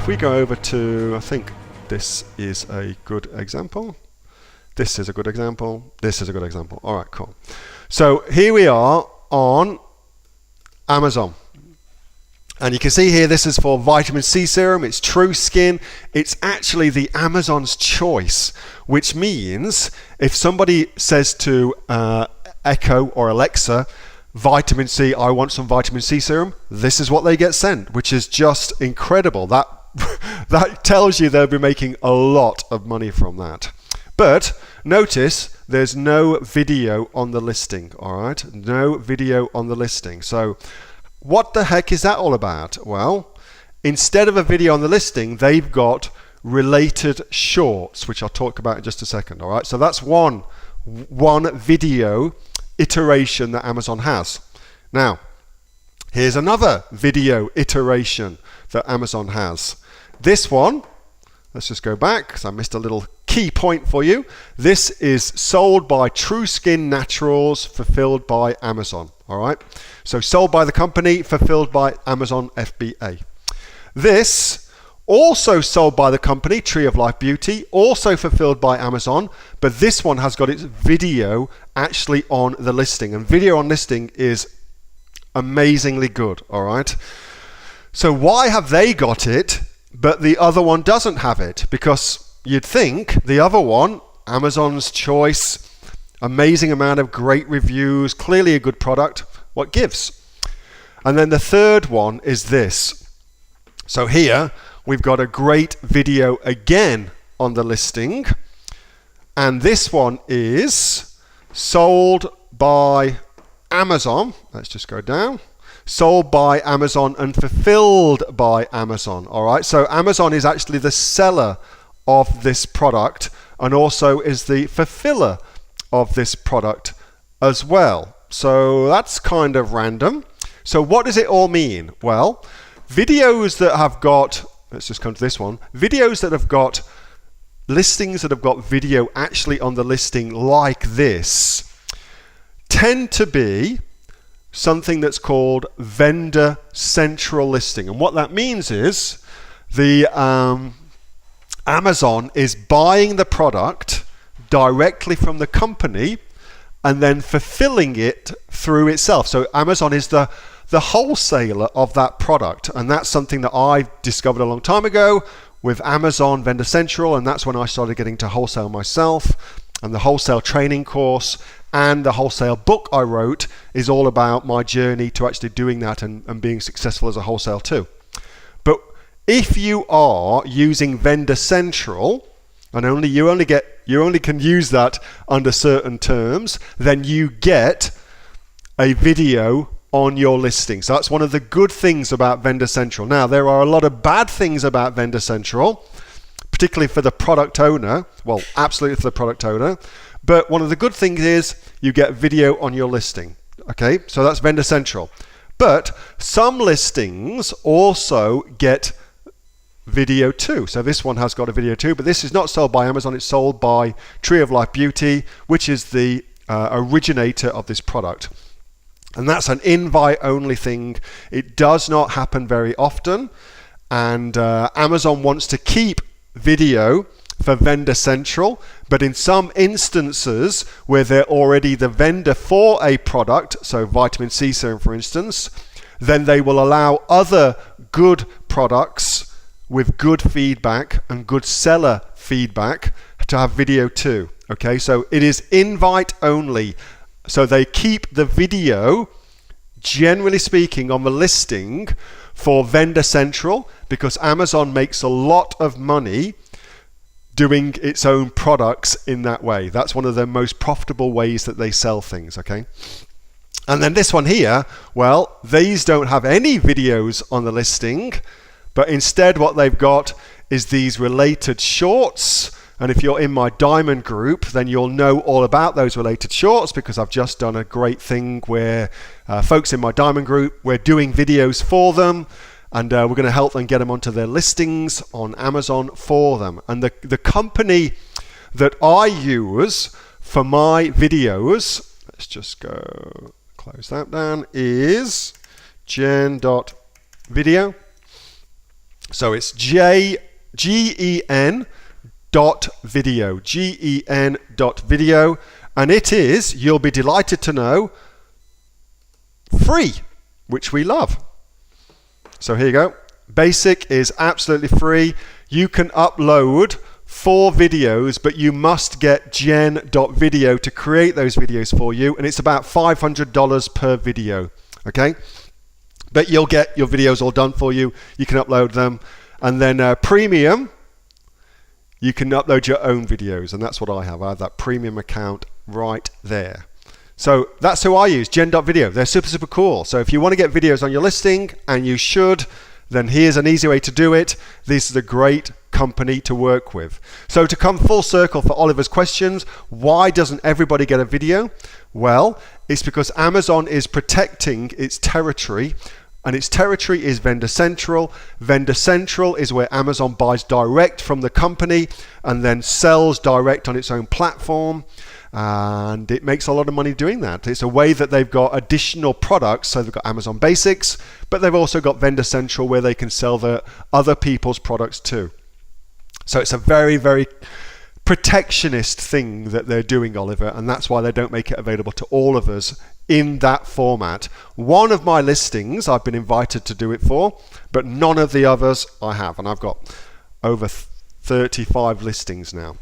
we go over to, I think this is a good example. This is a good example. This is a good example. All right, cool. So here we are on Amazon. And you can see here, this is for vitamin C serum. It's True Skin. It's actually the Amazon's choice, which means if somebody says to Echo or Alexa, vitamin C, I want some vitamin C serum, this is what they get sent, which is just incredible. That that tells you they'll be making a lot of money from that. But notice there's no video on the listing, all right? No video on the listing. So what the heck is that all about? Well, instead of a video on the listing, they've got related shorts, which I'll talk about in just a second, all right? So that's one video iteration that Amazon has. Now, here's another video iteration that Amazon has. This one, let's just go back because I missed a little key point for you. This is sold by True Skin Naturals, fulfilled by Amazon. All right, so sold by the company, fulfilled by Amazon FBA. This also sold by the company, Tree of Life Beauty, also fulfilled by Amazon, but this one has got its video actually on the listing, and video on listing is amazingly good. All right, so why have they got it but the other one doesn't have it? Because you'd think the other one, Amazon's choice, amazing amount of great reviews, clearly a good product, what gives? And then the third one is this. So here we've got a great video again on the listing, and this one is sold by Amazon. Let's just go down. Sold by Amazon and fulfilled by Amazon. All right, so Amazon is actually the seller of this product and also is the fulfiller of this product as well. So that's kind of random. So what does it all mean? Well, videos that have got, let's just come to this one, videos that have got listings that have got video actually on the listing like this tend to be something that's called vendor central listing. And what that means is the Amazon is buying the product directly from the company and then fulfilling it through itself. So Amazon is the wholesaler of that product, and that's something that I discovered a long time ago with Amazon Vendor Central, and that's when I started getting to wholesale myself. And the wholesale training course and the wholesale book I wrote is all about my journey to actually doing that and being successful as a wholesale too. But if you are using Vendor Central, and you only can use that under certain terms, then you get a video on your listing. So that's one of the good things about Vendor Central. Now, there are a lot of bad things about Vendor Central, particularly for the product owner. Well, absolutely for the product owner. But one of the good things is you get video on your listing. Okay, so that's Vendor Central. But some listings also get video too. So this one has got a video too, but this is not sold by Amazon. It's sold by Tree of Life Beauty, which is the originator of this product. And that's an invite-only thing. It does not happen very often. And Amazon wants to keep video for Vendor Central, but in some instances where they're already the vendor for a product, so vitamin C serum for instance, then they will allow other good products with good feedback and good seller feedback to have video too. Okay, so it is invite only. So they keep the video, generally speaking, on the listing for Vendor Central because Amazon makes a lot of money doing its own products in that way. That's one of the most profitable ways that they sell things, okay? And then this one here, well, these don't have any videos on the listing, but instead what they've got is these related shorts. And if you're in my diamond group, then you'll know all about those related shorts because I've just done a great thing where folks in my diamond group, we're doing videos for them, and we're going to help them get them onto their listings on Amazon for them. And the company that I use for my videos, let's just go close that down, is gen.video. So it's gen dot video, gen dot video, and it is, you'll be delighted to know, free, which we love. So here you go. Basic is absolutely free. You can upload 4 videos, but you must get gen.video to create those videos for you, and it's about $500 per video. Okay, but you'll get your videos all done for you. You can upload them, and then premium, you can upload your own videos, and that's what I have. I have that premium account right there. So that's who I use, gen.video. They're super, super cool. So if you want to get videos on your listing, and you should, then here's an easy way to do it. This is a great company to work with. So to come full circle for Oliver's questions, why doesn't everybody get a video? Well, it's because Amazon is protecting its territory, and its territory is Vendor Central. Vendor Central is where Amazon buys direct from the company and then sells direct on its own platform. And it makes a lot of money doing that. It's a way that they've got additional products. So they've got Amazon Basics, but they've also got Vendor Central where they can sell the other people's products too. So it's a very, very protectionist thing that they're doing, Oliver, and that's why they don't make it available to all of us in that format. One of my listings I've been invited to do it for, but none of the others I have, and I've got over 35 listings now.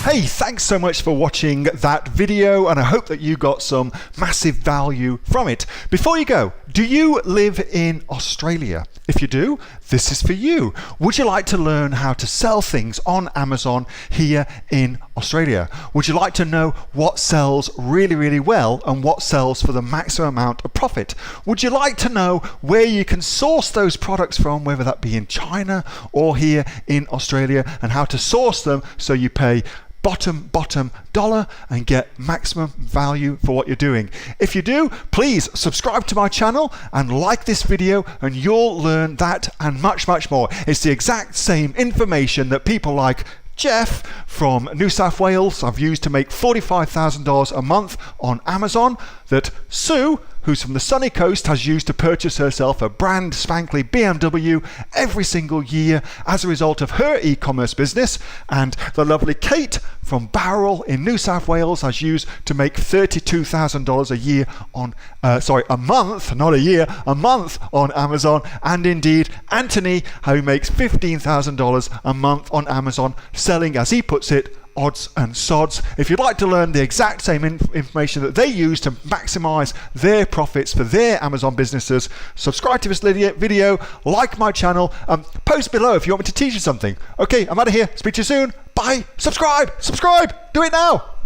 Hey, thanks so much for watching that video, and I hope that you got some massive value from it. Before you go, do you live in Australia? If you do, this is for you. Would you like to learn how to sell things on Amazon here in Australia? Would you like to know what sells really, really well and what sells for the maximum amount of profit? Would you like to know where you can source those products from, whether that be in China or here in Australia, and how to source them so you pay bottom dollar and get maximum value for what you're doing? If you do, please subscribe to my channel and like this video, and you'll learn that and much, much more. It's the exact same information that people like Jeff from New South Wales I've used to make $45,000 a month on Amazon, that Sue, who's from the sunny coast, has used to purchase herself a brand spankly BMW every single year as a result of her e-commerce business, and the lovely Kate from Bowral in New South Wales has used to make $32,000 a year on, a month, not a year, a month on Amazon, and indeed Anthony, who makes $15,000 a month on Amazon, selling, as he puts it, odds and sods. If you'd like to learn the exact same information that they use to maximize their profits for their Amazon businesses, subscribe to this video, like my channel, post below if you want me to teach you something. Okay, I'm out of here. Speak to you soon. Bye. Subscribe. Do it now.